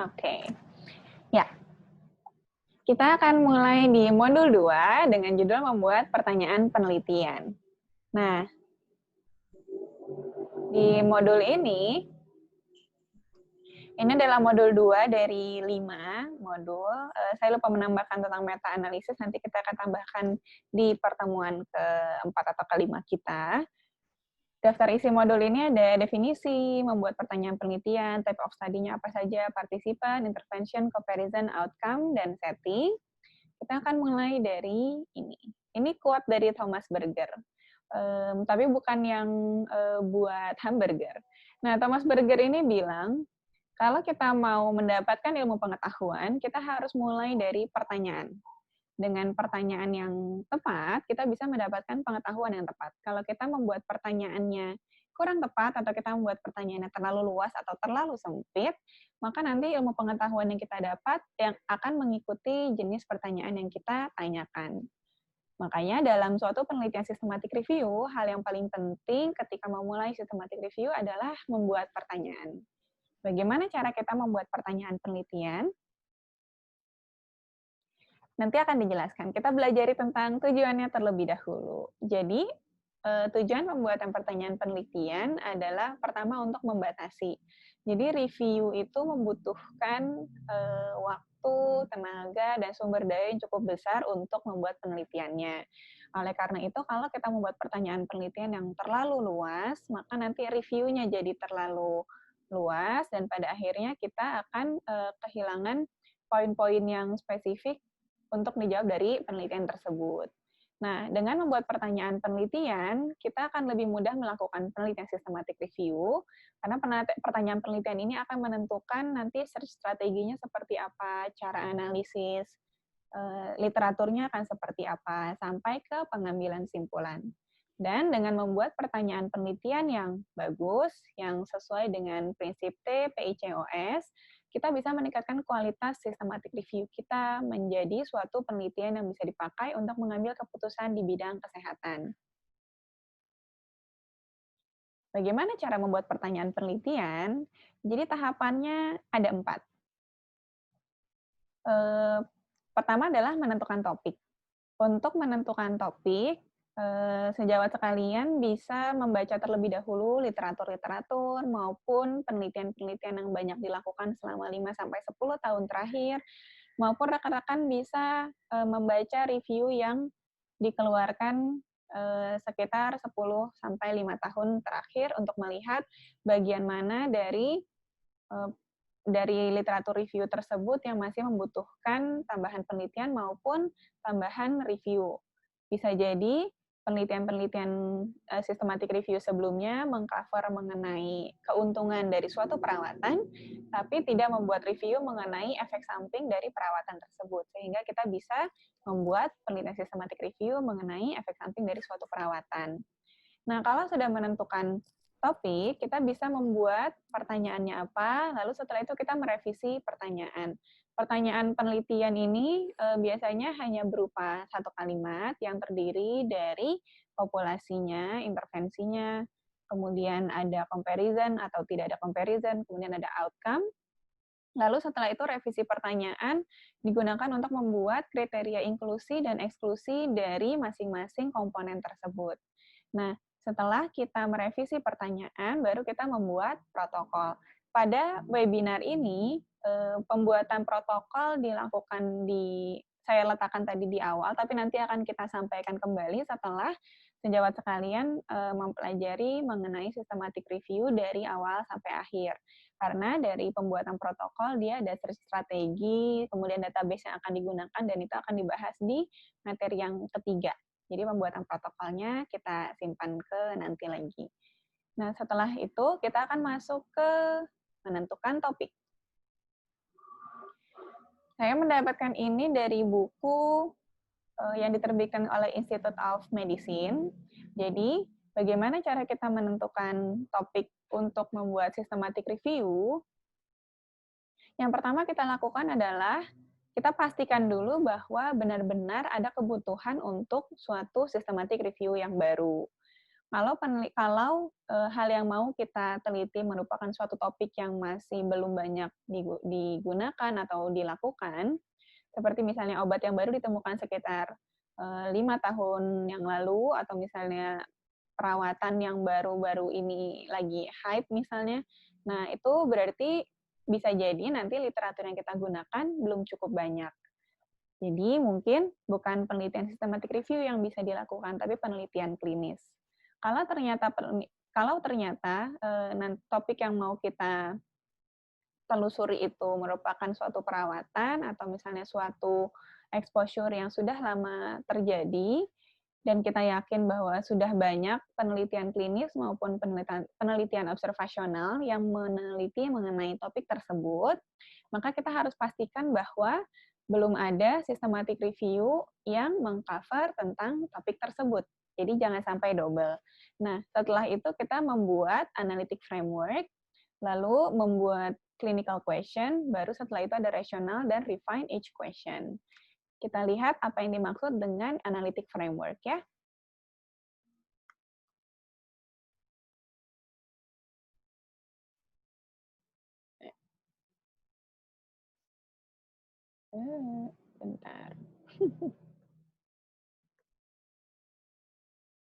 Oke. Ya, kita akan mulai di modul 2 dengan judul membuat pertanyaan penelitian. Nah, di modul ini adalah modul 2 dari 5 modul. Saya lupa menambahkan tentang meta-analisis, nanti kita akan tambahkan di pertemuan keempat atau kelima kita. Daftar isi modul ini ada definisi, membuat pertanyaan penelitian, type of study-nya apa saja, partisipan, intervention, comparison, outcome, dan setting. Kita akan mulai dari ini. Ini quote dari Thomas Berger, tapi bukan yang buat hamburger. Nah, Thomas Berger ini bilang, kalau kita mau mendapatkan ilmu pengetahuan, kita harus mulai dari pertanyaan. Dengan pertanyaan yang tepat, kita bisa mendapatkan pengetahuan yang tepat. Kalau kita membuat pertanyaannya kurang tepat, atau kita membuat pertanyaannya terlalu luas atau terlalu sempit, maka nanti ilmu pengetahuan yang kita dapat yang akan mengikuti jenis pertanyaan yang kita tanyakan. Makanya dalam suatu penelitian systematic review, hal yang paling penting ketika memulai systematic review adalah membuat pertanyaan. Bagaimana cara kita membuat pertanyaan penelitian? Nanti akan dijelaskan. Kita belajari tentang tujuannya terlebih dahulu. Jadi, tujuan pembuatan pertanyaan penelitian adalah pertama untuk membatasi. Jadi, review itu membutuhkan waktu, tenaga, dan sumber daya yang cukup besar untuk membuat penelitiannya. Oleh karena itu, kalau kita membuat pertanyaan penelitian yang terlalu luas, maka nanti reviewnya jadi terlalu luas, dan pada akhirnya kita akan kehilangan poin-poin yang spesifik untuk dijawab dari penelitian tersebut. Nah, dengan membuat pertanyaan penelitian, kita akan lebih mudah melakukan penelitian systematic review, karena pertanyaan penelitian ini akan menentukan nanti search strateginya seperti apa, cara analisis, literaturnya akan seperti apa, sampai ke pengambilan simpulan. Dan dengan membuat pertanyaan penelitian yang bagus, yang sesuai dengan prinsip TPICOS, kita bisa meningkatkan kualitas systematic review kita menjadi suatu penelitian yang bisa dipakai untuk mengambil keputusan di bidang kesehatan. Bagaimana cara membuat pertanyaan penelitian? Jadi tahapannya ada 4. Pertama adalah menentukan topik. Untuk menentukan topik, sejawat sekalian bisa membaca terlebih dahulu literatur-literatur maupun penelitian-penelitian yang banyak dilakukan selama 5-10 tahun terakhir, maupun rekan-rekan bisa membaca review yang dikeluarkan sekitar 10-5 tahun terakhir untuk melihat bagian mana dari literatur review tersebut yang masih membutuhkan tambahan penelitian maupun tambahan review. Bisa jadi penelitian-penelitian systematic review sebelumnya mengcover mengenai keuntungan dari suatu perawatan, tapi tidak membuat review mengenai efek samping dari perawatan tersebut. Sehingga kita bisa membuat penelitian systematic review mengenai efek samping dari suatu perawatan. Nah, kalau sudah menentukan topik, kita bisa membuat pertanyaannya apa, lalu setelah itu kita merevisi pertanyaan. Pertanyaan penelitian ini biasanya hanya berupa satu kalimat yang terdiri dari populasinya, intervensinya, kemudian ada comparison atau tidak ada comparison, kemudian ada outcome. Lalu setelah itu revisi pertanyaan digunakan untuk membuat kriteria inklusi dan eksklusi dari masing-masing komponen tersebut. Nah, setelah kita merevisi pertanyaan, baru kita membuat protokol. Pada webinar ini, pembuatan protokol dilakukan saya letakkan tadi di awal, tapi nanti akan kita sampaikan kembali setelah sejawat sekalian mempelajari mengenai systematic review dari awal sampai akhir. Karena dari pembuatan protokol, dia ada strategi, kemudian database yang akan digunakan, dan itu akan dibahas di materi yang ketiga. Jadi pembuatan protokolnya kita simpan ke nanti lagi. Nah, setelah itu kita akan masuk ke menentukan topik. Saya mendapatkan ini dari buku yang diterbitkan oleh Institute of Medicine. Jadi, bagaimana cara kita menentukan topik untuk membuat systematic review? Yang pertama kita lakukan adalah kita pastikan dulu bahwa benar-benar ada kebutuhan untuk suatu systematic review yang baru. Hal yang mau kita teliti merupakan suatu topik yang masih belum banyak digunakan atau dilakukan, seperti misalnya obat yang baru ditemukan sekitar 5 tahun yang lalu, atau misalnya perawatan yang baru-baru ini lagi hype misalnya. Nah, itu berarti bisa jadi nanti literatur yang kita gunakan belum cukup banyak. Jadi mungkin bukan penelitian systematic review yang bisa dilakukan, tapi penelitian klinis. Kalau ternyata topik yang mau kita telusuri itu merupakan suatu perawatan atau misalnya suatu exposure yang sudah lama terjadi, dan kita yakin bahwa sudah banyak penelitian klinis maupun penelitian observasional yang meneliti mengenai topik tersebut, maka kita harus pastikan bahwa belum ada systematic review yang mengcover tentang topik tersebut. Jadi jangan sampai double. Nah, setelah itu kita membuat analytic framework, lalu membuat clinical question, baru setelah itu ada rational dan refine each question. Kita lihat apa yang dimaksud dengan analytic framework ya. Bentar.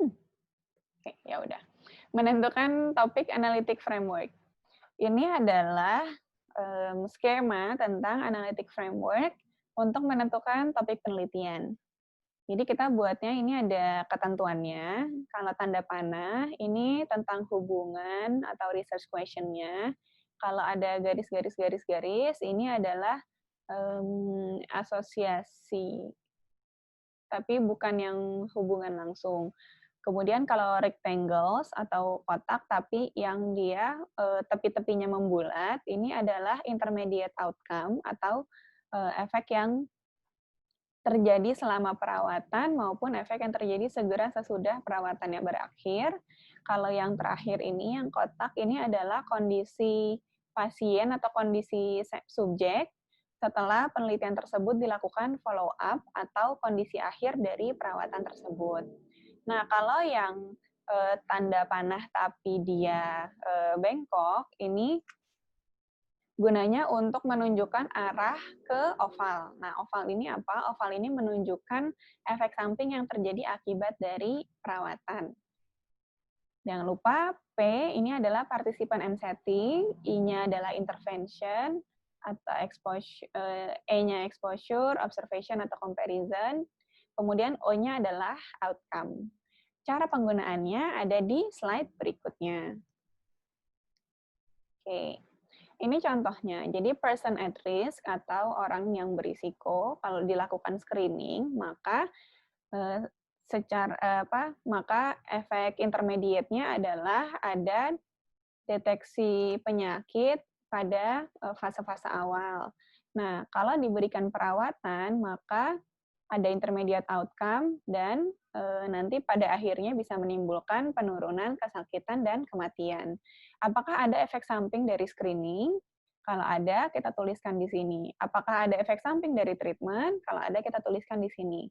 Oke, ya udah. Menentukan topik analytic framework. Ini adalah skema tentang analytic framework untuk menentukan topik penelitian. Jadi kita buatnya ini ada ketentuannya. Kalau tanda panah, ini tentang hubungan atau research question-nya. Kalau ada garis-garis, ini adalah asosiasi, tapi bukan yang hubungan langsung. Kemudian kalau rectangles atau kotak, tapi yang dia tepi-tepinya membulat, ini adalah intermediate outcome atau efek yang terjadi selama perawatan maupun efek yang terjadi segera sesudah perawatannya berakhir. Kalau yang terakhir ini, yang kotak, ini adalah kondisi pasien atau kondisi subjek setelah penelitian tersebut dilakukan follow up atau kondisi akhir dari perawatan tersebut. Nah, kalau yang tanda panah tapi dia bengkok, ini gunanya untuk menunjukkan arah ke oval. Nah, oval ini apa? Oval ini menunjukkan efek samping yang terjadi akibat dari perawatan. Jangan lupa, P ini adalah participan and setting, I-nya adalah intervention, atau exposure, E-nya exposure, observation atau comparison, kemudian O-nya adalah outcome. Cara penggunaannya ada di slide berikutnya. Oke. Ini contohnya, jadi person at risk atau orang yang berisiko kalau dilakukan screening, maka maka efek intermediate-nya adalah ada deteksi penyakit pada fase-fase awal. Nah, kalau diberikan perawatan, maka ada intermediate outcome dan nanti pada akhirnya bisa menimbulkan penurunan kesakitan dan kematian. Apakah ada efek samping dari screening? Kalau ada, kita tuliskan di sini. Apakah ada efek samping dari treatment? Kalau ada, kita tuliskan di sini.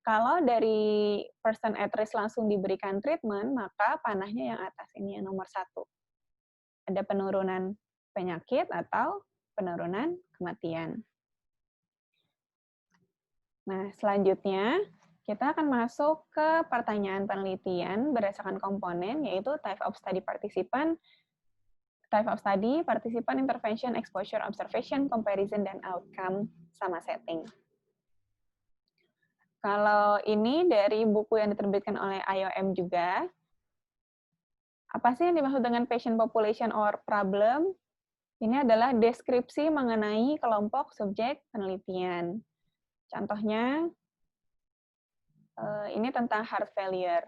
Kalau dari person at risk langsung diberikan treatment, maka panahnya yang atas ini yang nomor 1. Ada penurunan penyakit atau penurunan kematian. Nah, selanjutnya kita akan masuk ke pertanyaan penelitian berdasarkan komponen, yaitu type of study, participant, intervention, exposure, observation, comparison, dan outcome, sama setting. Kalau ini dari buku yang diterbitkan oleh IOM juga, apa sih yang dimaksud dengan patient population or problem? Ini adalah deskripsi mengenai kelompok subjek penelitian. Contohnya, ini tentang heart failure.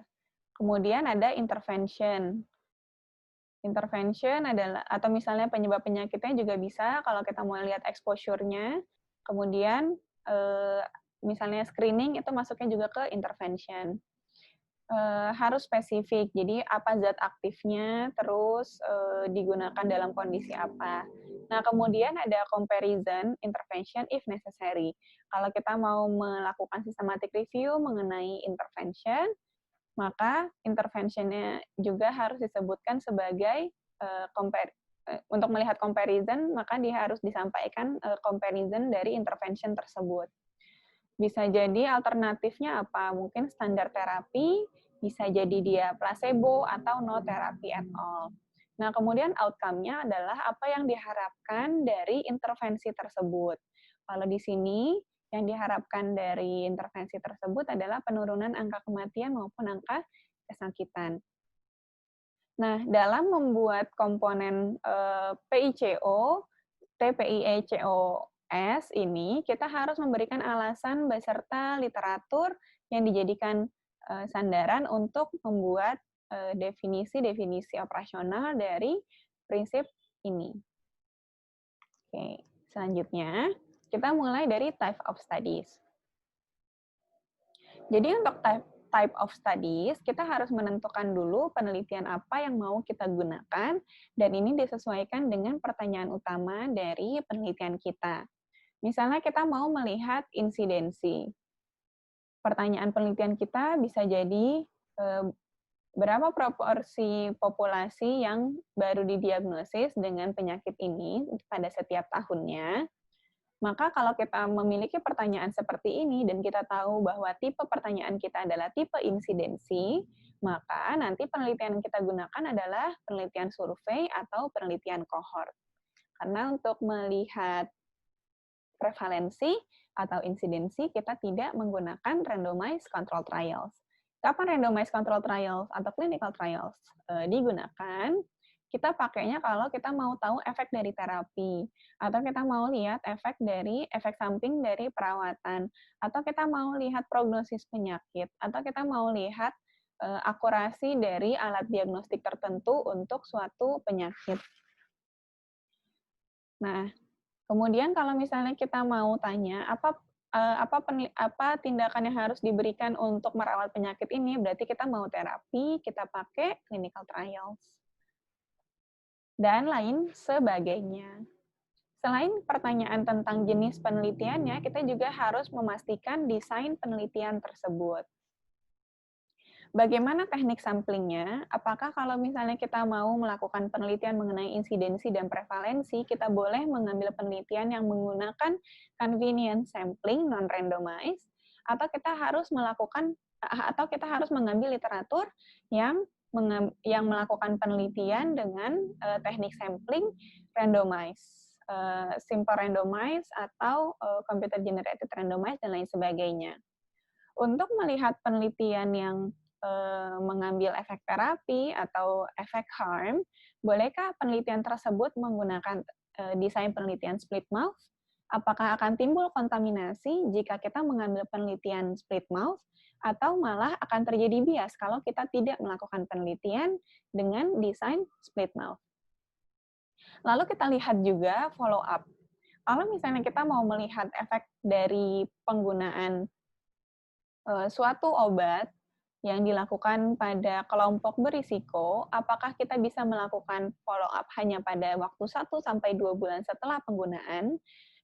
Kemudian ada intervention. Intervention adalah, atau misalnya penyebab penyakitnya juga bisa, kalau kita mau lihat exposure-nya. Kemudian, misalnya screening, itu masuknya juga ke intervention. Harus spesifik, jadi apa zat aktifnya, terus digunakan dalam kondisi apa. Nah, kemudian ada comparison, intervention if necessary. Kalau kita mau melakukan systematic review mengenai intervention, maka interventionnya juga harus disebutkan sebagai untuk melihat comparison, maka dia harus disampaikan comparison dari intervention tersebut. Bisa jadi alternatifnya apa? Mungkin standar terapi, bisa jadi dia placebo atau no therapy at all. Nah, kemudian outcome-nya adalah apa yang diharapkan dari intervensi tersebut. Kalau di sini, yang diharapkan dari intervensi tersebut adalah penurunan angka kematian maupun angka kesakitan. Nah, dalam membuat komponen PICO, TPIECOS ini, kita harus memberikan alasan beserta literatur yang dijadikan sandaran untuk membuat definisi-definisi operasional dari prinsip ini. Oke, selanjutnya kita mulai dari type of studies. Jadi untuk type of studies, kita harus menentukan dulu penelitian apa yang mau kita gunakan, dan ini disesuaikan dengan pertanyaan utama dari penelitian kita. Misalnya kita mau melihat insidensi. Pertanyaan penelitian kita bisa jadi berapa proporsi populasi yang baru didiagnosis dengan penyakit ini pada setiap tahunnya. Maka kalau kita memiliki pertanyaan seperti ini dan kita tahu bahwa tipe pertanyaan kita adalah tipe insidensi, maka nanti penelitian yang kita gunakan adalah penelitian survei atau penelitian kohort. Karena untuk melihat prevalensi atau insidensi, kita tidak menggunakan randomized control trials. Kapan randomized control trials atau clinical trials digunakan? Kita pakainya kalau kita mau tahu efek dari terapi, atau kita mau lihat efek samping dari perawatan, atau kita mau lihat prognosis penyakit, atau kita mau lihat akurasi dari alat diagnostik tertentu untuk suatu penyakit. Nah, kemudian kalau misalnya kita mau tanya apa tindakan yang harus diberikan untuk merawat penyakit ini, berarti kita mau terapi, kita pakai clinical trials dan lain sebagainya. Selain pertanyaan tentang jenis penelitiannya, kita juga harus memastikan desain penelitian tersebut. Bagaimana teknik samplingnya? Apakah kalau misalnya kita mau melakukan penelitian mengenai insidensi dan prevalensi, kita boleh mengambil penelitian yang menggunakan convenient sampling non-randomized, atau kita harus mengambil literatur yang melakukan penelitian dengan teknik sampling randomized, simple randomized atau computer generated randomized dan lain sebagainya. Untuk melihat penelitian yang mengambil efek terapi atau efek harm, bolehkah penelitian tersebut menggunakan desain penelitian split mouth? Apakah akan timbul kontaminasi jika kita mengambil penelitian split mouth, atau malah akan terjadi bias kalau kita tidak melakukan penelitian dengan desain split mouth? Lalu kita lihat juga follow up. Kalau misalnya kita mau melihat efek dari penggunaan suatu obat yang dilakukan pada kelompok berisiko, apakah kita bisa melakukan follow up hanya pada waktu 1-2 bulan setelah penggunaan?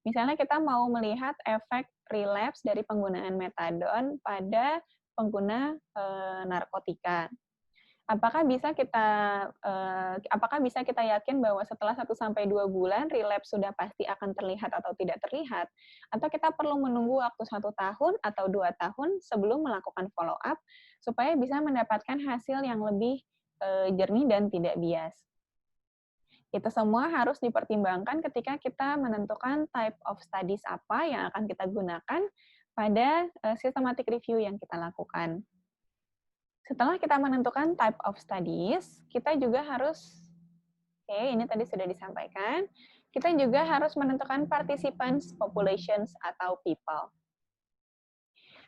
Misalnya kita mau melihat efek relapse dari penggunaan metadon pada pengguna narkotika. Apakah bisa kita yakin bahwa setelah 1-2 bulan relapse sudah pasti akan terlihat atau tidak terlihat? Atau kita perlu menunggu waktu 1 tahun atau 2 tahun sebelum melakukan follow up supaya bisa mendapatkan hasil yang lebih jernih dan tidak bias? Itu semua harus dipertimbangkan ketika kita menentukan type of studies apa yang akan kita gunakan pada systematic review yang kita lakukan. Setelah kita menentukan type of studies, kita juga harus, ini tadi sudah disampaikan, kita juga harus menentukan participants, populations, atau people.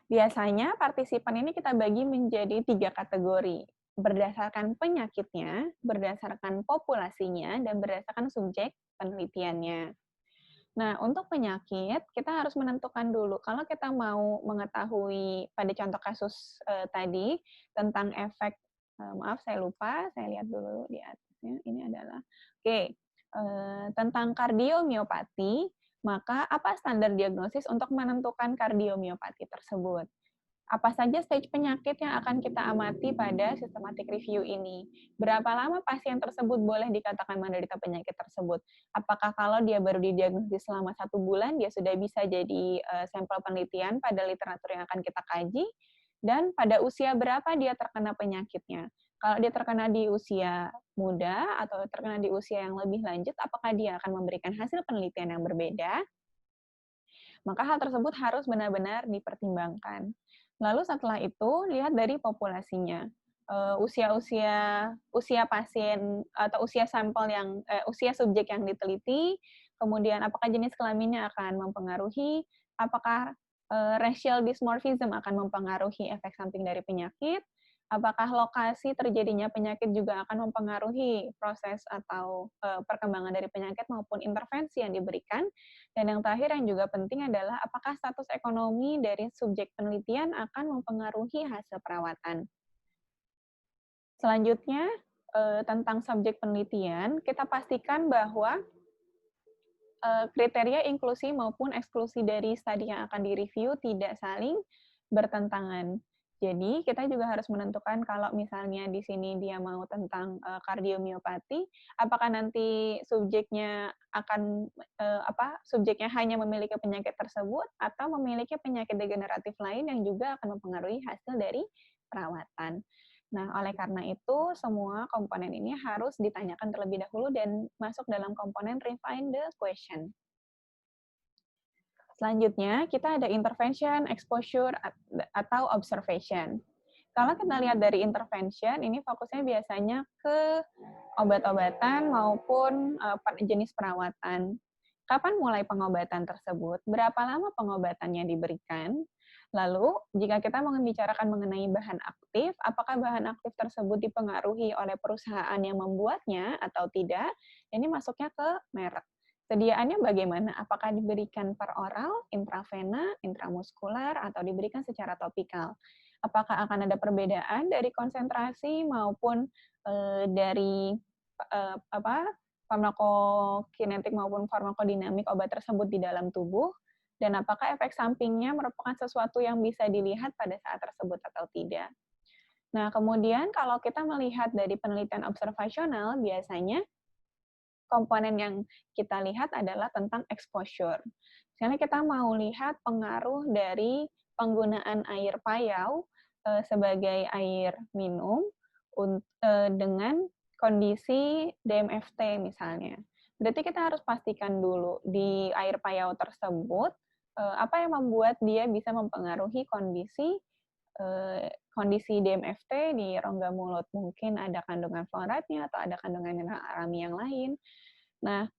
Biasanya partisipan ini kita bagi menjadi 3 kategori, berdasarkan penyakitnya, berdasarkan populasinya, dan berdasarkan subjek penelitiannya. Nah, untuk penyakit, kita harus menentukan dulu. Kalau kita mau mengetahui pada contoh kasus tadi tentang efek, maaf saya lupa, saya lihat dulu di atasnya. Ini adalah, tentang kardiomiopati, maka apa standar diagnosis untuk menentukan kardiomiopati tersebut? Apa saja stage penyakit yang akan kita amati pada systematic review ini? Berapa lama pasien tersebut boleh dikatakan menderita penyakit tersebut? Apakah kalau dia baru didiagnosis selama 1 bulan, dia sudah bisa jadi sampel penelitian pada literatur yang akan kita kaji? Dan pada usia berapa dia terkena penyakitnya? Kalau dia terkena di usia muda atau terkena di usia yang lebih lanjut, apakah dia akan memberikan hasil penelitian yang berbeda? Maka hal tersebut harus benar-benar dipertimbangkan. Lalu setelah itu, lihat dari populasinya. Usia pasien atau usia sampel usia subjek yang diteliti, kemudian apakah jenis kelaminnya akan mempengaruhi, apakah racial dysmorphism akan mempengaruhi efek samping dari penyakit, apakah lokasi terjadinya penyakit juga akan mempengaruhi proses atau perkembangan dari penyakit maupun intervensi yang diberikan. Dan yang terakhir yang juga penting adalah apakah status ekonomi dari subjek penelitian akan mempengaruhi hasil perawatan. Selanjutnya, tentang subjek penelitian, kita pastikan bahwa kriteria inklusi maupun eksklusi dari studi yang akan direview tidak saling bertentangan. Jadi, kita juga harus menentukan kalau misalnya di sini dia mau tentang kardiomiopati, apakah nanti subjeknya hanya memiliki penyakit tersebut atau memiliki penyakit degeneratif lain yang juga akan mempengaruhi hasil dari perawatan. Nah, oleh karena itu, semua komponen ini harus ditanyakan terlebih dahulu dan masuk dalam komponen refine the question. Selanjutnya, kita ada intervention, exposure, atau observation. Kalau kita lihat dari intervention, ini fokusnya biasanya ke obat-obatan maupun jenis perawatan. Kapan mulai pengobatan tersebut? Berapa lama pengobatannya diberikan? Lalu, jika kita membicarakan mengenai bahan aktif, apakah bahan aktif tersebut dipengaruhi oleh perusahaan yang membuatnya atau tidak? Ini masuknya ke merek. Sediaannya bagaimana? Apakah diberikan per oral, intravena, intramuskular, atau diberikan secara topikal? Apakah akan ada perbedaan dari konsentrasi maupun dari farmakokinetik maupun farmakodinamik obat tersebut di dalam tubuh? Dan apakah efek sampingnya merupakan sesuatu yang bisa dilihat pada saat tersebut atau tidak. Nah, kemudian kalau kita melihat dari penelitian observasional, biasanya komponen yang kita lihat adalah tentang exposure. Misalnya kita mau lihat pengaruh dari penggunaan air payau sebagai air minum dengan kondisi DMFT misalnya. Berarti kita harus pastikan dulu di air payau tersebut apa yang membuat dia bisa mempengaruhi kondisi DMFT di rongga mulut. Mungkin ada kandungan fluoratnya atau ada kandungan mineral alami yang lain. Nah,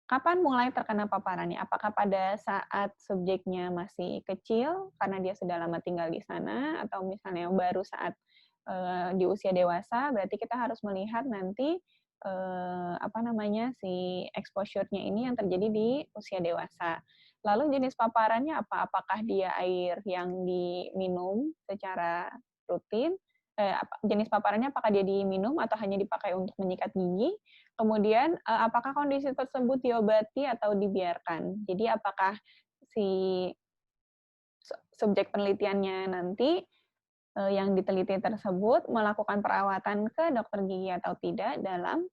kapan mulai terkena paparannya? Apakah pada saat subjeknya masih kecil karena dia sudah lama tinggal di sana, atau misalnya baru saat di usia dewasa? Berarti kita harus melihat nanti si exposure-nya ini yang terjadi di usia dewasa. Lalu jenis paparannya apa? Apakah dia air yang diminum secara rutin? Jenis paparannya apakah dia diminum atau hanya dipakai untuk menyikat gigi? Kemudian apakah kondisi tersebut diobati atau dibiarkan? Jadi apakah si subjek penelitiannya nanti yang diteliti tersebut melakukan perawatan ke dokter gigi atau tidak dalam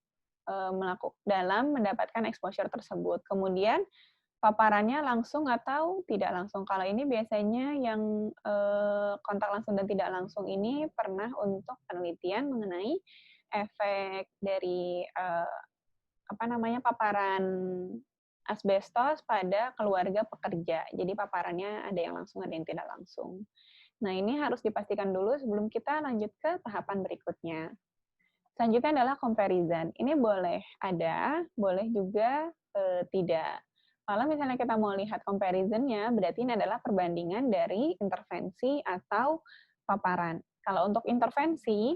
mendapatkan exposure tersebut. Kemudian paparannya langsung atau tidak langsung. Kalau ini biasanya yang kontak langsung dan tidak langsung ini pernah untuk penelitian mengenai efek dari paparan asbestos pada keluarga pekerja. Jadi paparannya ada yang langsung, ada yang tidak langsung. Nah, ini harus dipastikan dulu sebelum kita lanjut ke tahapan berikutnya. Selanjutnya adalah comparison. Ini boleh ada, boleh juga tidak. Kalau misalnya kita mau lihat comparison-nya, berarti ini adalah perbandingan dari intervensi atau paparan. Kalau untuk intervensi,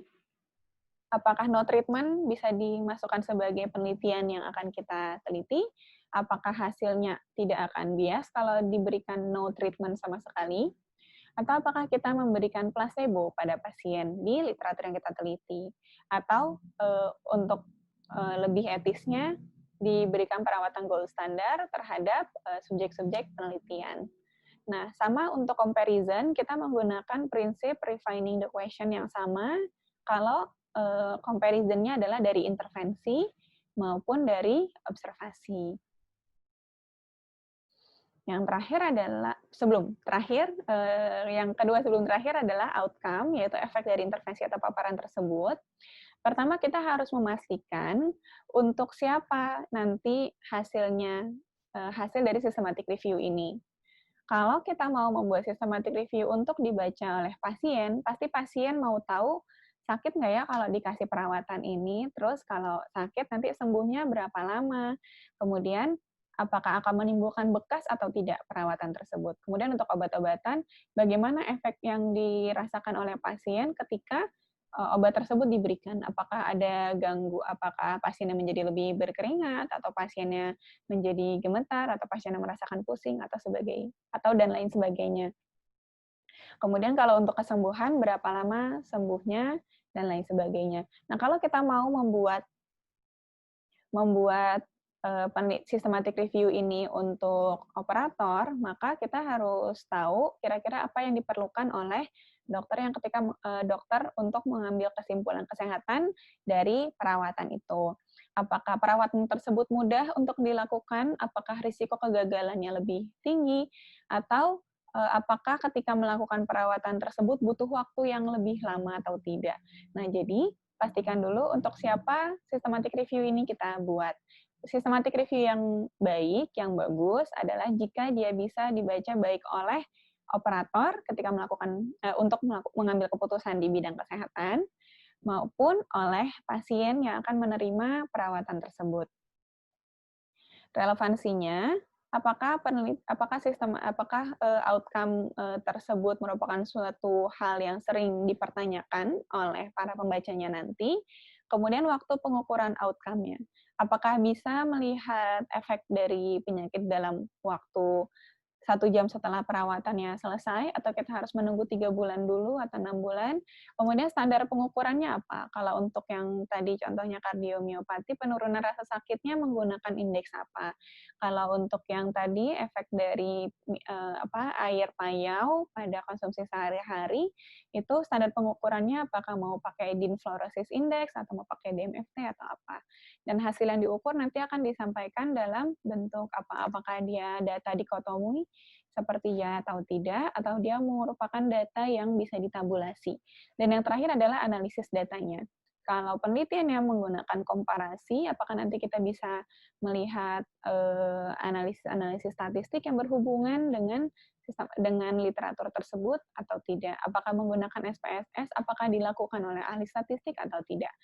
apakah no treatment bisa dimasukkan sebagai penelitian yang akan kita teliti? Apakah hasilnya tidak akan bias kalau diberikan no treatment sama sekali? Atau apakah kita memberikan placebo pada pasien di literatur yang kita teliti? Atau untuk lebih etisnya, diberikan perawatan gold standar terhadap subjek-subjek penelitian. Nah, sama untuk comparison, kita menggunakan prinsip refining the question yang sama kalau comparison-nya adalah dari intervensi maupun dari observasi. Yang terakhir adalah, yang kedua sebelum terakhir adalah outcome, yaitu efek dari intervensi atau paparan tersebut. Pertama, kita harus memastikan untuk siapa nanti hasil dari systematic review ini. Kalau kita mau membuat systematic review untuk dibaca oleh pasien, pasti pasien mau tahu sakit nggak ya kalau dikasih perawatan ini, terus kalau sakit nanti sembuhnya berapa lama, kemudian apakah akan menimbulkan bekas atau tidak perawatan tersebut. Kemudian untuk obat-obatan, bagaimana efek yang dirasakan oleh pasien ketika obat tersebut diberikan, apakah apakah pasiennya menjadi lebih berkeringat, atau pasiennya menjadi gemetar, atau pasiennya merasakan pusing, atau dan lain sebagainya. Kemudian kalau untuk kesembuhan, berapa lama sembuhnya, dan lain sebagainya. Nah, kalau kita mau membuat systematic review ini untuk operator, maka kita harus tahu kira-kira apa yang diperlukan oleh dokter untuk mengambil kesimpulan kesehatan dari perawatan itu. Apakah perawatan tersebut mudah untuk dilakukan? Apakah risiko kegagalannya lebih tinggi? Atau apakah ketika melakukan perawatan tersebut butuh waktu yang lebih lama atau tidak? Nah, jadi pastikan dulu untuk siapa systematic review ini kita buat. Systematic review yang baik, yang bagus adalah jika dia bisa dibaca baik oleh operator ketika untuk mengambil keputusan di bidang kesehatan, maupun oleh pasien yang akan menerima perawatan tersebut. Relevansinya, apakah outcome tersebut merupakan suatu hal yang sering dipertanyakan oleh para pembacanya nanti. Kemudian waktu pengukuran outcome-nya. Apakah bisa melihat efek dari penyakit dalam waktu 1 jam setelah perawatannya selesai, atau kita harus menunggu 3 bulan dulu atau 6 bulan. Kemudian standar pengukurannya apa? Kalau untuk yang tadi contohnya kardiomiopati, penurunan rasa sakitnya menggunakan indeks apa? Kalau untuk yang tadi efek dari air payau pada konsumsi sehari-hari, itu standar pengukurannya apakah mau pakai Dean Fluorosis Index atau mau pakai DMFT atau apa? Dan hasil yang diukur nanti akan disampaikan dalam bentuk apa? Apakah dia data dikotomi seperti ya atau tidak, atau dia merupakan data yang bisa ditabulasi. Dan yang terakhir adalah analisis datanya. Kalau penelitian yang menggunakan komparasi, apakah nanti kita bisa melihat analisis statistik yang berhubungan dengan literatur tersebut atau tidak? Apakah menggunakan SPSS? Apakah dilakukan oleh ahli statistik atau tidak?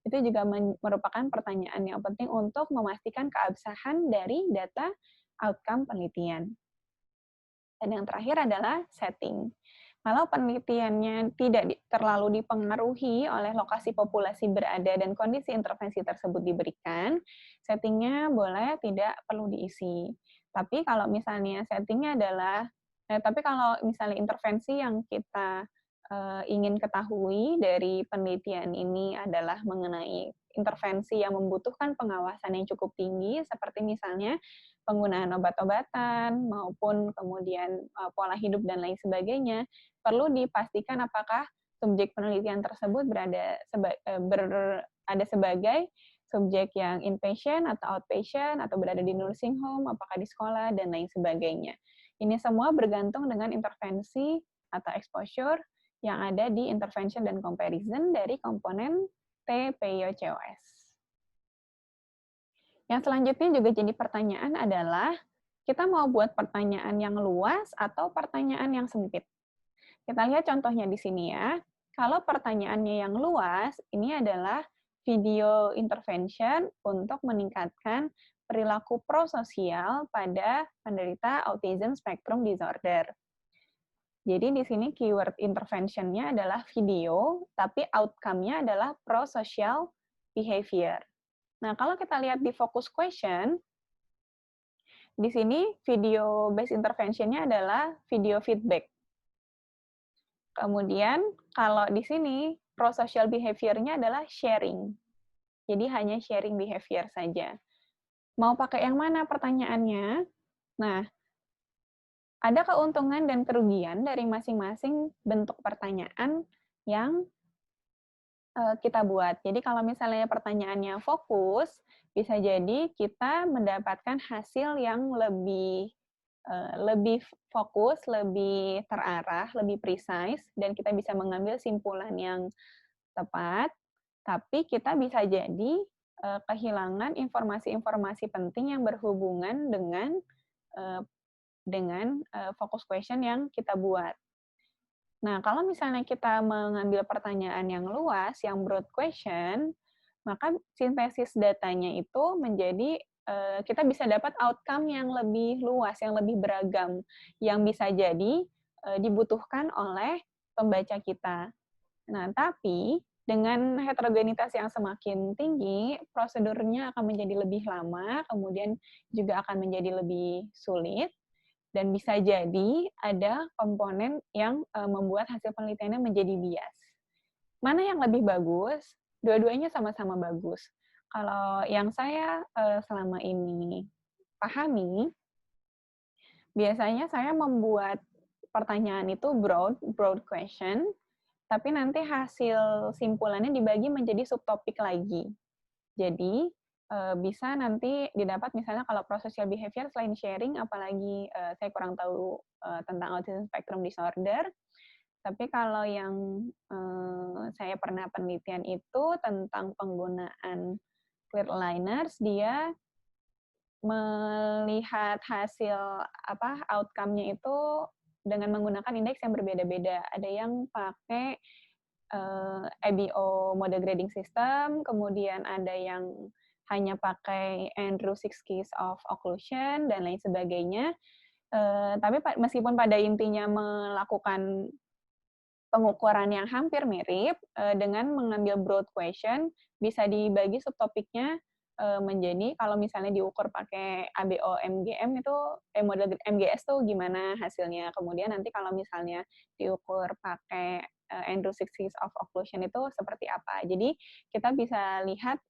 Itu juga merupakan pertanyaan yang penting untuk memastikan keabsahan dari data outcome penelitian. Dan yang terakhir adalah setting. Kalau penelitiannya tidak terlalu dipengaruhi oleh lokasi populasi berada dan kondisi intervensi tersebut diberikan, settingnya boleh tidak perlu diisi. Tapi kalau misalnya intervensi yang kita ingin ketahui dari penelitian ini adalah mengenai intervensi yang membutuhkan pengawasan yang cukup tinggi, seperti misalnya penggunaan obat-obatan maupun kemudian pola hidup dan lain sebagainya, perlu dipastikan apakah subjek penelitian tersebut ada sebagai subjek yang inpatient atau outpatient atau berada di nursing home, apakah di sekolah dan lain sebagainya. Ini semua bergantung dengan intervensi atau exposure yang ada di intervention dan comparison dari komponen TPIO-COS. Yang selanjutnya juga jadi pertanyaan adalah, kita mau buat pertanyaan yang luas atau pertanyaan yang sempit? Kita lihat contohnya di sini ya. Kalau pertanyaannya yang luas, ini adalah video intervention untuk meningkatkan perilaku prososial pada penderita autism spectrum disorder. Jadi di sini keyword intervention-nya adalah video, tapi outcome-nya adalah prosocial behavior. Nah, kalau kita lihat di focus question, di sini video based intervention-nya adalah video feedback. Kemudian kalau di sini prosocial behavior-nya adalah sharing. Jadi hanya sharing behavior saja. Mau pakai yang mana pertanyaannya? Nah, Ada keuntungan dan kerugian dari masing-masing bentuk pertanyaan yang kita buat. Jadi kalau misalnya pertanyaannya fokus, bisa jadi kita mendapatkan hasil yang lebih fokus, lebih terarah, lebih precise, dan kita bisa mengambil simpulan yang tepat, tapi kita bisa jadi kehilangan informasi-informasi penting yang berhubungan eee, dengan fokus question yang kita buat. Nah, kalau misalnya kita mengambil pertanyaan yang luas, yang broad question, maka sintesis datanya itu menjadi kita bisa dapat outcome yang lebih luas, yang lebih beragam, yang bisa jadi dibutuhkan oleh pembaca kita. Nah, tapi dengan heterogenitas yang semakin tinggi, prosedurnya akan menjadi lebih lama, kemudian juga akan menjadi lebih sulit, dan bisa jadi ada komponen yang membuat hasil penelitiannya menjadi bias. Mana yang lebih bagus? Dua-duanya sama-sama bagus. Kalau yang saya selama ini pahami, biasanya saya membuat pertanyaan itu broad question, tapi nanti hasil simpulannya dibagi menjadi subtopik lagi. Jadi, bisa nanti didapat misalnya kalau prosocial behavior selain sharing, apalagi saya kurang tahu tentang autism spectrum disorder, tapi kalau yang saya pernah penelitian itu tentang penggunaan clear aligners, dia melihat hasil outcome-nya itu dengan menggunakan indeks yang berbeda-beda. Ada yang pakai ABO model grading system, kemudian ada yang hanya pakai Andrew-Six case of occlusion dan lain sebagainya. Tapi meskipun pada intinya melakukan pengukuran yang hampir mirip, dengan mengambil broad question, bisa dibagi subtopiknya menjadi kalau misalnya diukur pakai ABO MGM itu model MGS tuh gimana hasilnya. Kemudian nanti kalau misalnya diukur pakai Andrew Six of Occlusion itu seperti apa. Jadi kita bisa lihat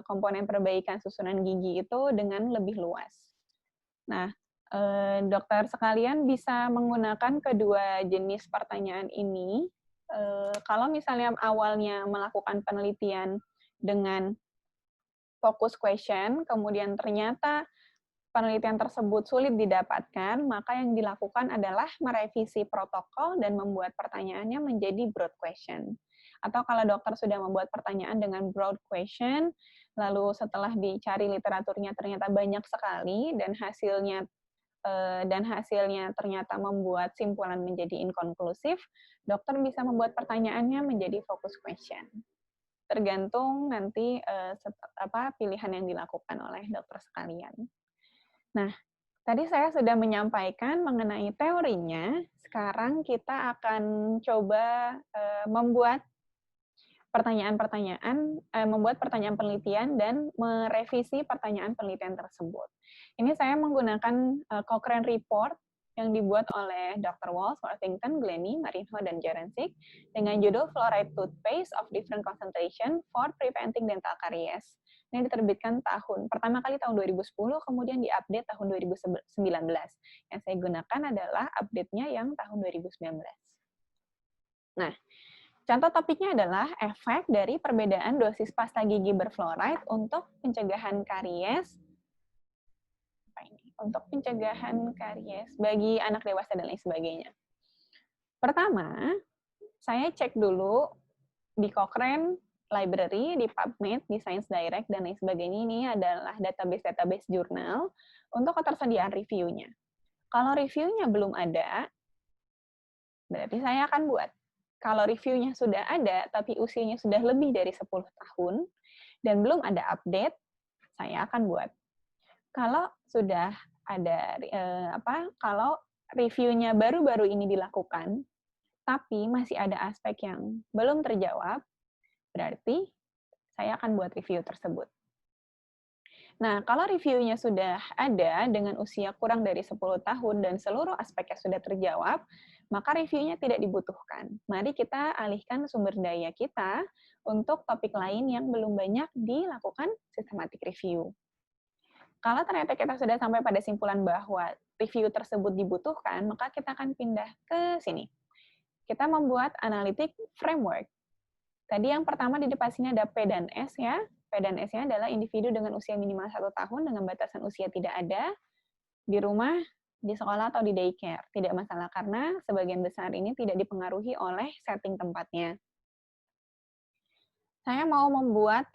komponen perbaikan susunan gigi itu dengan lebih luas. Nah, dokter sekalian bisa menggunakan kedua jenis pertanyaan ini. Kalau misalnya awalnya melakukan penelitian dengan fokus question, kemudian ternyata penelitian tersebut sulit didapatkan, maka yang dilakukan adalah merevisi protokol dan membuat pertanyaannya menjadi broad question. Atau kalau dokter sudah membuat pertanyaan dengan broad question, lalu setelah dicari literaturnya ternyata banyak sekali dan hasilnya ternyata membuat simpulan menjadi inkonklusif, dokter bisa membuat pertanyaannya menjadi focus question. Tergantung nanti pilihan yang dilakukan oleh dokter sekalian. Nah, tadi saya sudah menyampaikan mengenai teorinya. Sekarang kita akan coba membuat membuat pertanyaan penelitian dan merevisi pertanyaan penelitian tersebut. Ini saya menggunakan Cochrane Report yang dibuat oleh Dr. Walsh, Worthington, Glennie, Marinho, dan Jarancic dengan judul Fluoride Toothpaste of Different Concentration for Preventing Dental Caries. Ini diterbitkan pertama kali tahun 2010, kemudian diupdate tahun 2019. Yang saya gunakan adalah update-nya yang tahun 2019. Nah, contoh topiknya adalah efek dari perbedaan dosis pasta gigi berfluoride untuk pencegahan karies bagi anak dewasa dan lain sebagainya. Pertama, saya cek dulu di Cochrane Library, di PubMed, di Science Direct, dan lain sebagainya. Ini adalah database jurnal untuk ketersediaan reviewnya. Kalau reviewnya belum ada, berarti saya akan buat. Kalau reviewnya sudah ada, tapi usianya sudah lebih dari 10 tahun, dan belum ada update, saya akan buat. Kalau sudah ada, kalau reviewnya baru-baru ini dilakukan, tapi masih ada aspek yang belum terjawab, berarti saya akan buat review tersebut. Nah, kalau reviewnya sudah ada dengan usia kurang dari 10 tahun dan seluruh aspeknya sudah terjawab, maka reviewnya tidak dibutuhkan. Mari kita alihkan sumber daya kita untuk topik lain yang belum banyak dilakukan systematic review. Kalau ternyata kita sudah sampai pada simpulan bahwa review tersebut dibutuhkan, maka kita akan pindah ke sini. Kita membuat analytic framework. Tadi yang pertama di depan sini ada P dan S ya. P dan S-nya adalah individu dengan usia minimal 1 tahun dengan batasan usia tidak ada, di rumah, di sekolah, atau di daycare. Tidak masalah karena sebagian besar ini tidak dipengaruhi oleh setting tempatnya. Saya mau membuat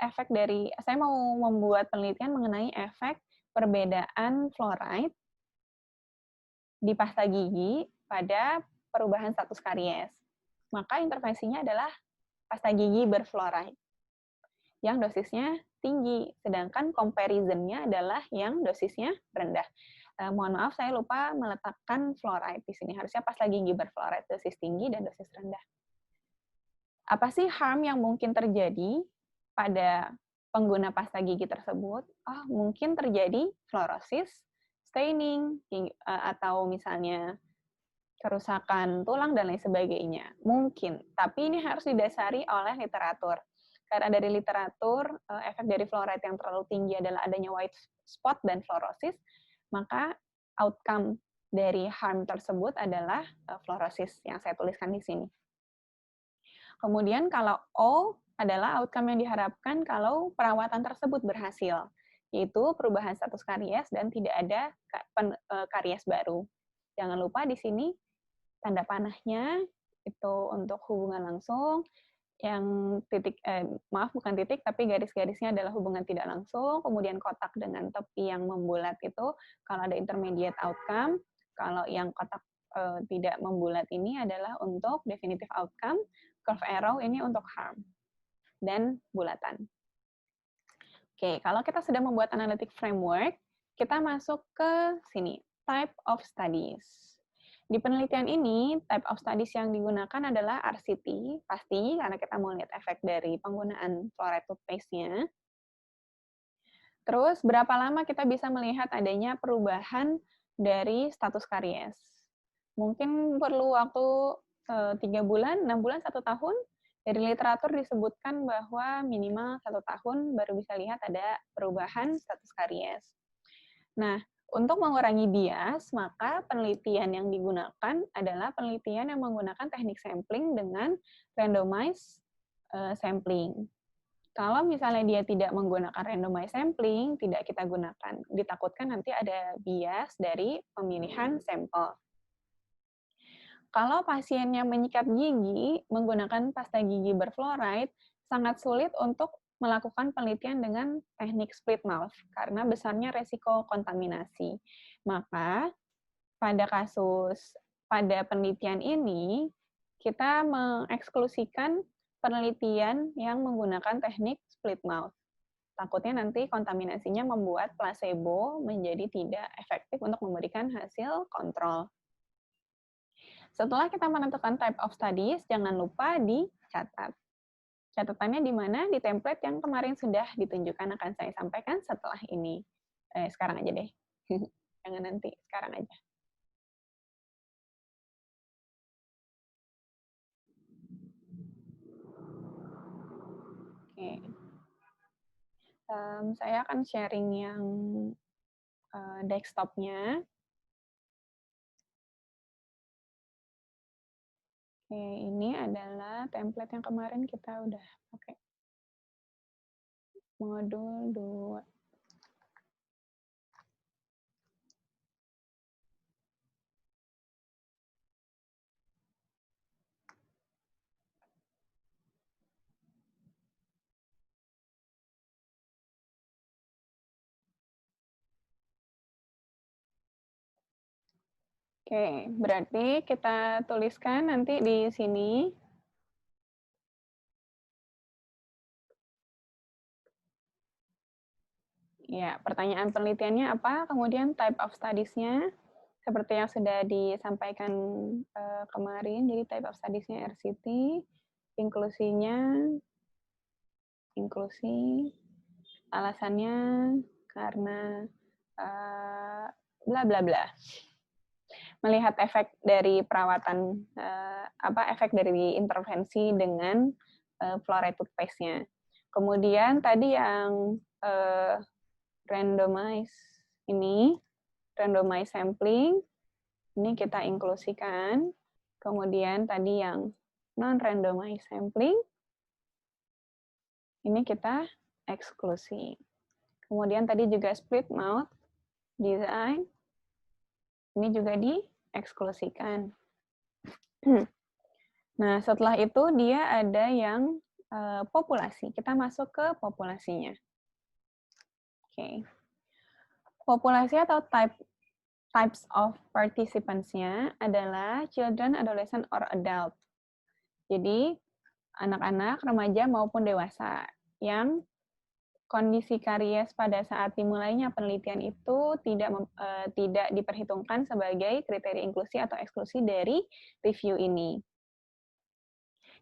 penelitian mengenai efek perbedaan fluoride di pasta gigi pada perubahan status karies. Maka intervensinya adalah pasta gigi berfluoride yang dosisnya tinggi, sedangkan comparison-nya adalah yang dosisnya rendah. Mohon maaf, saya lupa meletakkan fluoride di sini. Harusnya pasta gigi berfluoride dosis tinggi dan dosis rendah. Apa sih harm yang mungkin terjadi pada pengguna pasta gigi tersebut? Mungkin terjadi fluorosis, staining, atau misalnya kerusakan tulang dan lain sebagainya. Mungkin, tapi ini harus didasari oleh literatur. Karena dari literatur, efek dari fluoride yang terlalu tinggi adalah adanya white spot dan fluorosis, maka outcome dari harm tersebut adalah fluorosis yang saya tuliskan di sini. Kemudian kalau O adalah outcome yang diharapkan kalau perawatan tersebut berhasil, yaitu perubahan status karies dan tidak ada karies baru. Jangan lupa di sini tanda panahnya itu untuk hubungan langsung, yang bukan titik, tapi garis-garisnya adalah hubungan tidak langsung, kemudian kotak dengan tepi yang membulat itu kalau ada intermediate outcome, kalau yang kotak tidak membulat ini adalah untuk definitive outcome, curve arrow ini untuk harm, dan bulatan. Oke, kalau kita sudah membuat analytic framework, kita masuk ke sini, type of studies. Di penelitian ini, type of studies yang digunakan adalah RCT, pasti karena kita mau lihat efek dari penggunaan fluoride toothpaste-nya. Terus, berapa lama kita bisa melihat adanya perubahan dari status karies? Mungkin perlu waktu 3 bulan, 6 bulan, 1 tahun. Dari literatur disebutkan bahwa minimal 1 tahun baru bisa lihat ada perubahan status karies. Nah, untuk mengurangi bias, maka penelitian yang digunakan adalah penelitian yang menggunakan teknik sampling dengan randomized sampling. Kalau misalnya dia tidak menggunakan randomized sampling, tidak kita gunakan. Ditakutkan nanti ada bias dari pemilihan sampel. Kalau pasiennya menyikat gigi menggunakan pasta gigi berfluoride, sangat sulit untuk melakukan penelitian dengan teknik split mouth karena besarnya resiko kontaminasi. Maka pada penelitian ini kita mengeksklusikan penelitian yang menggunakan teknik split mouth. Takutnya nanti kontaminasinya membuat placebo menjadi tidak efektif untuk memberikan hasil kontrol. Setelah kita menentukan type of studies, jangan lupa dicatat. Catatannya di mana? Di template yang kemarin sudah ditunjukkan akan saya sampaikan setelah ini. Sekarang aja deh. Jangan nanti, sekarang aja. Oke. Saya akan sharing yang desktop-nya. Oke, ini adalah template yang kemarin kita udah pakai. Modul 2. Oke, berarti kita tuliskan nanti di sini. Ya, pertanyaan penelitiannya apa, kemudian type of studies-nya, seperti yang sudah disampaikan kemarin, jadi type of studies-nya RCT, inklusinya, inklusi, alasannya karena bla bla bla. Melihat efek dari perawatan, efek dari intervensi dengan fluoride toothpaste-nya. Kemudian tadi yang randomize ini, randomized sampling, ini kita inklusikan. Kemudian tadi yang non-randomized sampling, ini kita eksklusi. Kemudian tadi juga split mouth design, ini juga dieksklusikan. Nah, setelah itu dia ada yang populasi. Kita masuk ke populasinya. Oke. Populasi atau types of participants-nya adalah children, adolescent, or adult. Jadi, anak-anak, remaja, maupun dewasa yang kondisi karies pada saat dimulainya penelitian itu tidak diperhitungkan sebagai kriteria inklusi atau eksklusi dari review ini.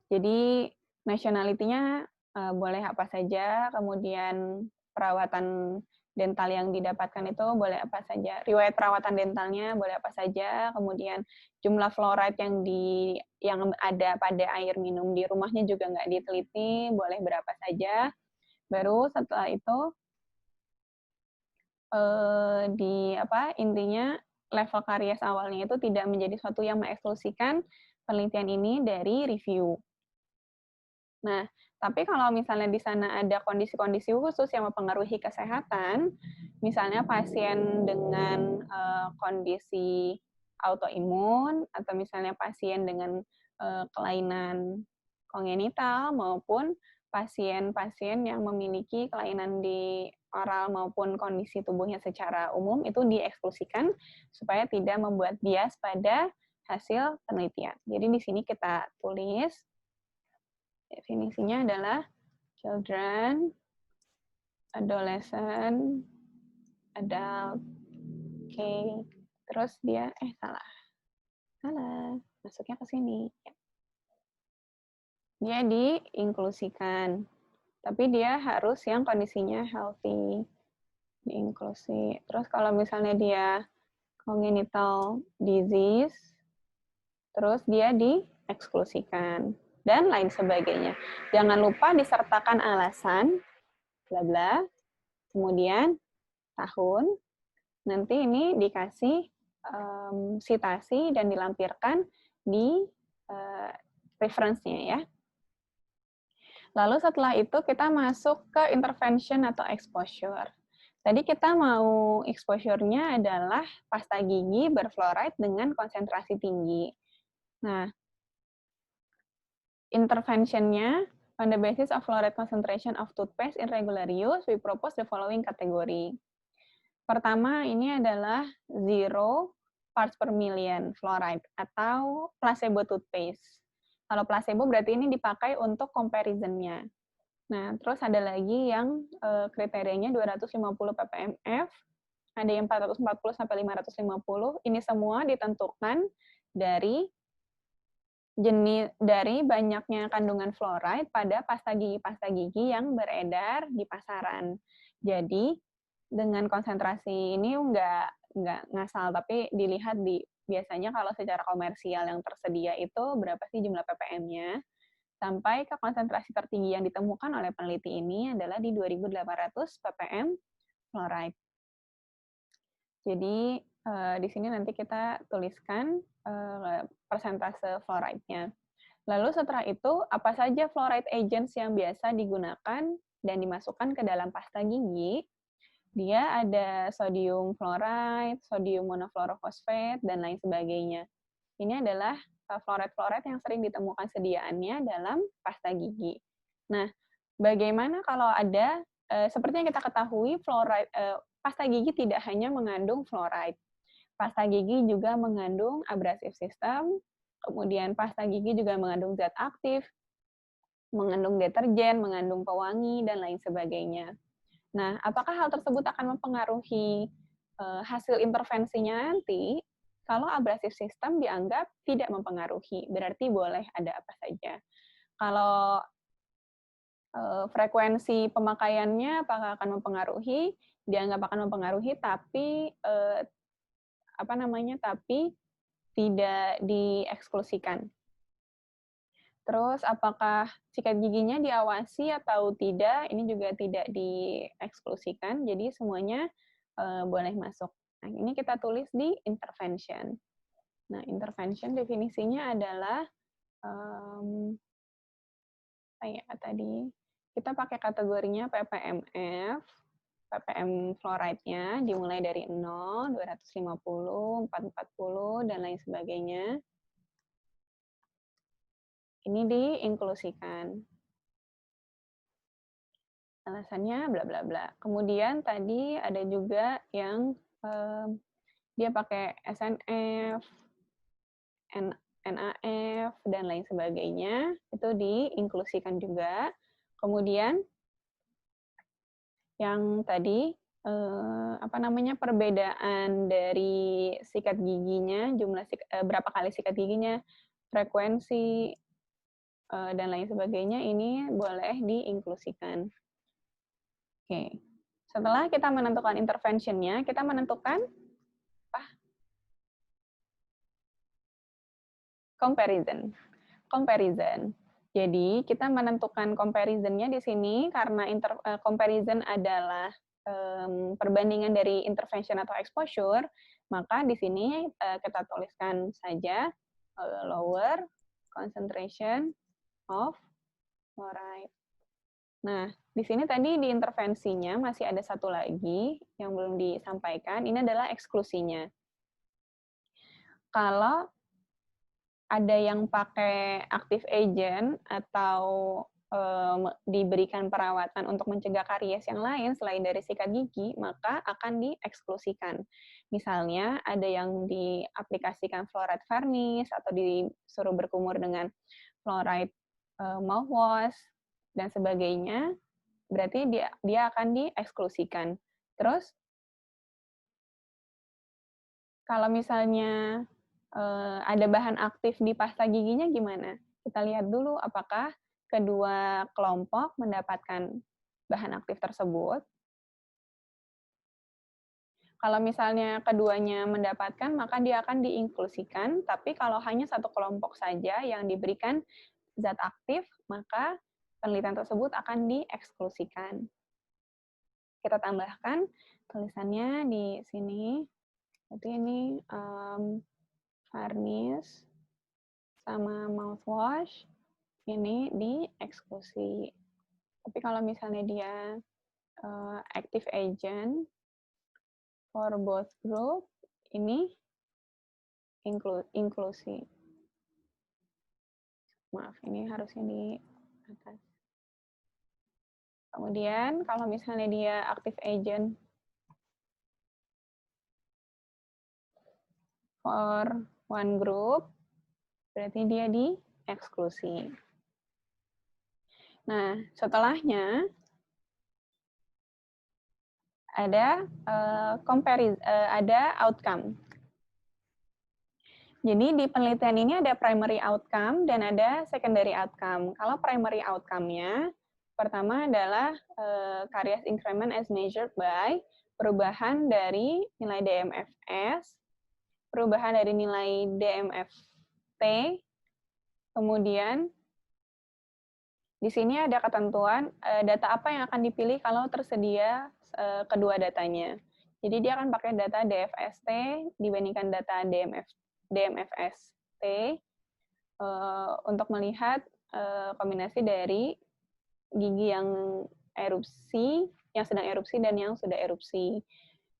Jadi, nationality-nya boleh apa saja, kemudian perawatan dental yang didapatkan itu boleh apa saja, riwayat perawatan dentalnya boleh apa saja, kemudian jumlah fluoride yang ada pada air minum di rumahnya juga nggak diteliti, boleh berapa saja. Baru setelah itu intinya level karies awalnya itu tidak menjadi suatu yang mengeksklusikan penelitian ini dari review. Nah, tapi kalau misalnya di sana ada kondisi-kondisi khusus yang mempengaruhi kesehatan, misalnya pasien dengan kondisi autoimun, atau misalnya pasien dengan kelainan kongenital, maupun pasien-pasien yang memiliki kelainan di oral maupun kondisi tubuhnya secara umum, itu dieksklusikan supaya tidak membuat bias pada hasil penelitian. Jadi di sini kita tulis definisinya adalah children, adolescent, adult. Oke. Terus dia salah. Masuknya ke sini. Dia diinklusikan. Tapi dia harus yang kondisinya healthy. Diinklusi. Terus kalau misalnya dia congenital disease, terus dia dieksklusikan dan lain sebagainya. Jangan lupa disertakan alasan, bla bla, kemudian tahun, nanti ini dikasih sitasi dan dilampirkan di reference-nya ya. Lalu setelah itu kita masuk ke intervention atau exposure. Tadi kita mau exposure-nya adalah pasta gigi berfluoride dengan konsentrasi tinggi. Nah, intervention-nya, on the basis of fluoride concentration of toothpaste in regular use, we propose the following kategori. Pertama, ini adalah 0 parts per million fluoride atau placebo toothpaste. Kalau placebo berarti ini dipakai untuk comparison-nya. Nah, terus ada lagi yang kriterianya 250 ppmf, ada yang 440 sampai 550. Ini semua ditentukan dari banyaknya kandungan fluoride pada pasta gigi yang beredar di pasaran. Jadi dengan konsentrasi ini nggak ngasal, tapi dilihat biasanya kalau secara komersial yang tersedia itu berapa sih jumlah ppm-nya, sampai ke konsentrasi tertinggi yang ditemukan oleh peneliti ini adalah di 2.800 ppm fluoride. Jadi di sini nanti kita tuliskan persentase fluoride-nya. Lalu setelah itu, apa saja fluoride agents yang biasa digunakan dan dimasukkan ke dalam pasta gigi? Dia ada sodium fluoride, sodium monofluorofosfat, dan lain sebagainya. Ini adalah fluoride-fluoride yang sering ditemukan sediaannya dalam pasta gigi. Nah, bagaimana kalau ada, seperti yang kita ketahui, pasta gigi tidak hanya mengandung fluoride. Pasta gigi juga mengandung abrasive system, kemudian pasta gigi juga mengandung zat aktif, mengandung deterjen, mengandung pewangi, dan lain sebagainya. Nah, apakah hal tersebut akan mempengaruhi hasil intervensinya nanti? Kalau abrasive system dianggap tidak mempengaruhi, berarti boleh ada apa saja. Kalau frekuensi pemakaiannya apakah akan mempengaruhi? Dianggap akan mempengaruhi, tapi tapi tidak dieksklusikan. Terus apakah sikat giginya diawasi atau tidak? Ini juga tidak dieksklusikan, jadi semuanya boleh masuk. Nah, ini kita tulis di intervention. Nah, intervention definisinya adalah apa ya tadi? Kita pakai kategorinya ppmf, ppm fluoride-nya dimulai dari 0, 250, 440, dan lain sebagainya. Ini diinklusikan. Alasannya bla bla bla. Kemudian tadi ada juga yang dia pakai SNF, NAF, dan lain sebagainya. Itu diinklusikan juga. Kemudian yang tadi perbedaan dari sikat giginya, berapa kali sikat giginya, frekuensi, dan lain sebagainya, ini boleh diinklusikan. Oke. Setelah kita menentukan intervention-nya, kita menentukan comparison. Jadi, kita menentukan comparison-nya di sini karena comparison adalah perbandingan dari intervention atau exposure, maka di sini kita tuliskan saja lower concentration of fluoride. Nah, di sini tadi di intervensinya masih ada satu lagi yang belum disampaikan, ini adalah eksklusinya. Kalau ada yang pakai active agent atau diberikan perawatan untuk mencegah karies yang lain selain dari sikat gigi, maka akan dieksklusikan. Misalnya ada yang diaplikasikan fluoride varnish atau disuruh berkumur dengan fluoride mouthwash dan sebagainya, berarti dia akan dieksklusikan. Terus kalau misalnya ada bahan aktif di pasta giginya gimana? Kita lihat dulu apakah kedua kelompok mendapatkan bahan aktif tersebut. Kalau misalnya keduanya mendapatkan, maka dia akan diinklusikan, tapi kalau hanya satu kelompok saja yang diberikan zat aktif, maka penelitian tersebut akan dieksklusikan. Kita tambahkan tulisannya di sini. Jadi ini varnish sama mouthwash ini dieksklusi. Tapi kalau misalnya dia active agent for both group, ini inklusi. Maaf, ini harusnya di atas. Kemudian kalau misalnya dia active agent for one group, berarti dia dieksklusi. Nah, setelahnya ada ada outcome. Jadi di penelitian ini ada primary outcome dan ada secondary outcome. Kalau primary outcome-nya, pertama adalah karies increment as measured by perubahan dari nilai DMFS, perubahan dari nilai DMFT, kemudian di sini ada ketentuan data apa yang akan dipilih kalau tersedia kedua datanya. Jadi dia akan pakai data DFST dibandingkan data DMFST untuk melihat kombinasi dari gigi yang erupsi, yang sedang erupsi dan yang sudah erupsi.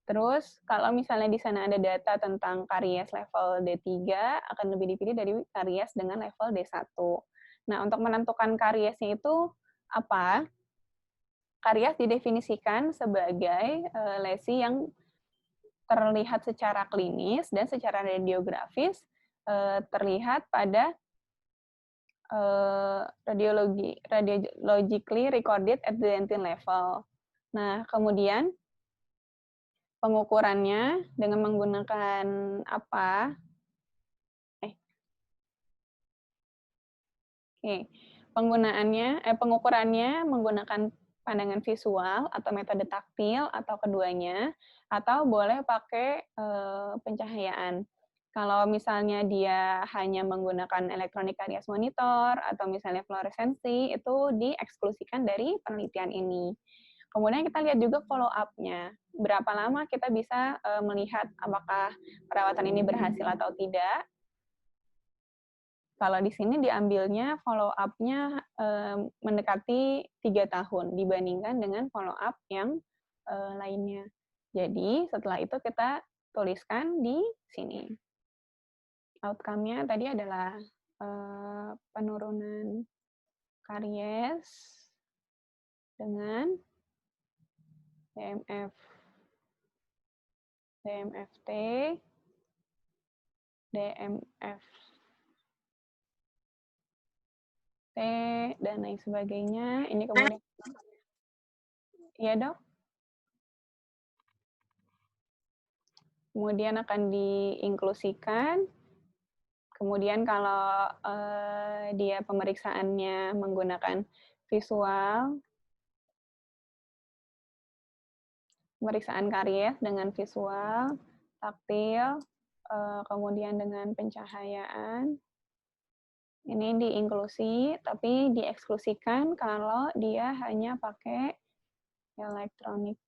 Terus kalau misalnya di sana ada data tentang karies level D3 akan lebih dipilih dari karies dengan level D1. Nah, untuk menentukan kariesnya itu apa? Karies didefinisikan sebagai lesi yang terlihat secara klinis dan secara radiografis terlihat pada radiologically recorded at the dentin level. Nah, kemudian pengukurannya dengan menggunakan apa? Pengukurannya menggunakan pandangan visual atau metode taktil atau keduanya, atau boleh pakai pencahayaan. Kalau misalnya dia hanya menggunakan electronic caries monitor atau misalnya fluoresensi, itu dieksklusikan dari penelitian ini. Kemudian kita lihat juga follow up-nya. berapa lama kita bisa melihat apakah perawatan ini berhasil atau tidak. Kalau di sini diambilnya follow up-nya mendekati 3 tahun dibandingkan dengan follow up yang lainnya. Jadi setelah itu kita tuliskan di sini. Outcome-nya tadi adalah penurunan karies dengan DMF, DMFT, DMF T, dan lain sebagainya. Ini kemudian, ya dok? Kemudian akan diinklusikan. Kemudian kalau dia pemeriksaannya menggunakan visual, pemeriksaan karies dengan visual, taktil, kemudian dengan pencahayaan, ini diinklusi, tapi dieksklusikan kalau dia hanya pakai elektronik.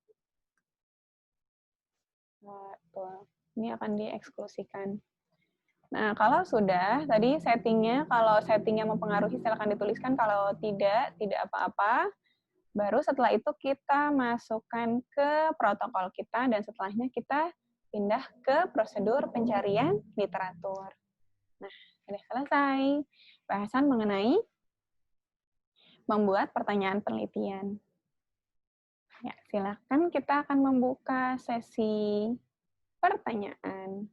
Ini akan dieksklusikan. Nah, kalau sudah, tadi settingnya, kalau settingnya mempengaruhi silakan dituliskan, kalau tidak apa-apa. Baru setelah itu kita masukkan ke protokol kita, dan setelahnya kita pindah ke prosedur pencarian literatur. Nah, sudah selesai bahasan mengenai membuat pertanyaan penelitian. Ya, silakan kita akan membuka sesi pertanyaan.